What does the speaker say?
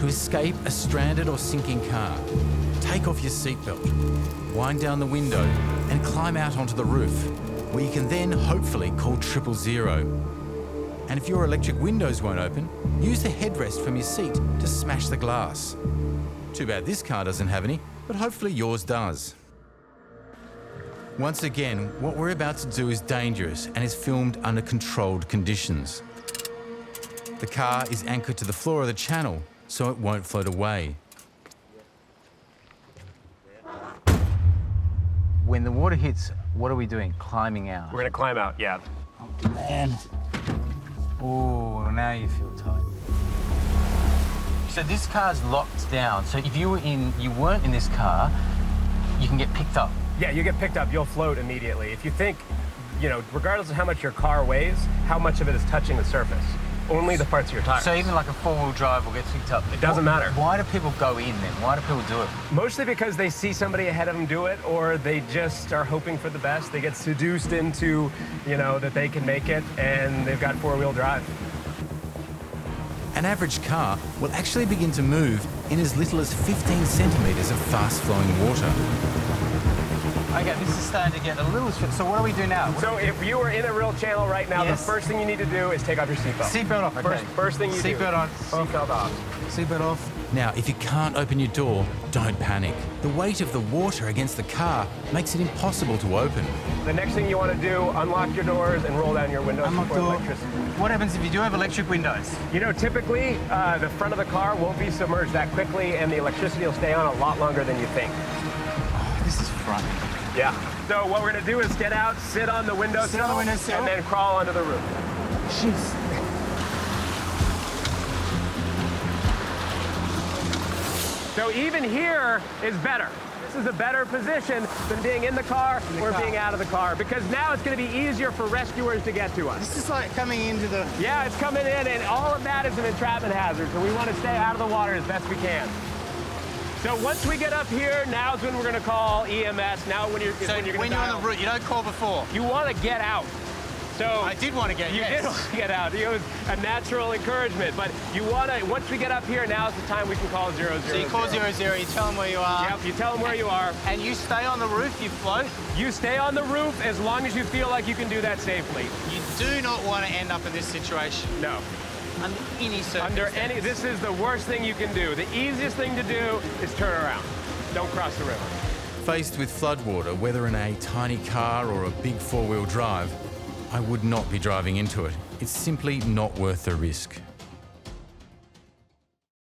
To escape a stranded or sinking car, take off your seatbelt, wind down the window and climb out onto the roof, where you can then hopefully call 000. And if your electric windows won't open, use the headrest from your seat to smash the glass. Too bad this car doesn't have any, but hopefully yours does. Once again, what we're about to do is dangerous and is filmed under controlled conditions. The car is anchored to the floor of the channel, so it won't float away. When the water hits, what are we doing? Climbing out? We're gonna climb out, yeah. Oh, man. Oh, now you feel tight. So this car's locked down. So if you weren't in this car, you can get picked up. Yeah, you get picked up, you'll float immediately. If you think, regardless of how much your car weighs, how much of it is touching the surface? Only the parts of your tires. So even like a four-wheel drive will get picked up. It doesn't matter. Why do people go in then? Why do people do it? Mostly because they see somebody ahead of them do it, or they just are hoping for the best. They get seduced into, that they can make it, and they've got four-wheel drive. An average car will actually begin to move in as little as 15 centimetres of fast-flowing water. Okay, this is starting to get a little... So what do we do now? So if you were in a real channel right now, Yes. The first thing you need to do is take off your seatbelt. Seatbelt off, okay. First thing you do. Seatbelt on. Seatbelt off. Seatbelt off. Now, if you can't open your door, don't panic. The weight of the water against the car makes it impossible to open. The next thing you want to do, unlock your doors and roll down your windows Unlock before door. electricity. What happens if you do have electric windows? Typically, the front of the car won't be submerged that quickly, and the electricity will stay on a lot longer than you think. Oh, this is front. Yeah. So what we're going to do is get out, sit on the windowsill, Sit on the windowsill. and then crawl onto the roof. Jeez. So even here is better. This is a better position than being in the car or being out of the car, because now it's going to be easier for rescuers to get to us. This is like coming into the... Yeah, it's coming in, and all of that is an entrapment hazard, so we want to stay out of the water as best we can. So once we get up here, now's when we're going to call EMS. Now when you're So when you're on the route, you don't call before. You want to get out. So I did want to get, you yes. did want to get out. It was a natural encouragement, but you want to. Once we get up here, now's the time we can call 000. So you call 000, you tell them where you are. Yep, you tell them where you are. And you stay on the roof, you float. You stay on the roof as long as you feel like you can do that safely. You do not want to end up in this situation. No. Under any circumstance. This is the worst thing you can do. The easiest thing to do is turn around. Don't cross the river. Faced with floodwater, whether in a tiny car or a big four-wheel drive, I would not be driving into it. It's simply not worth the risk.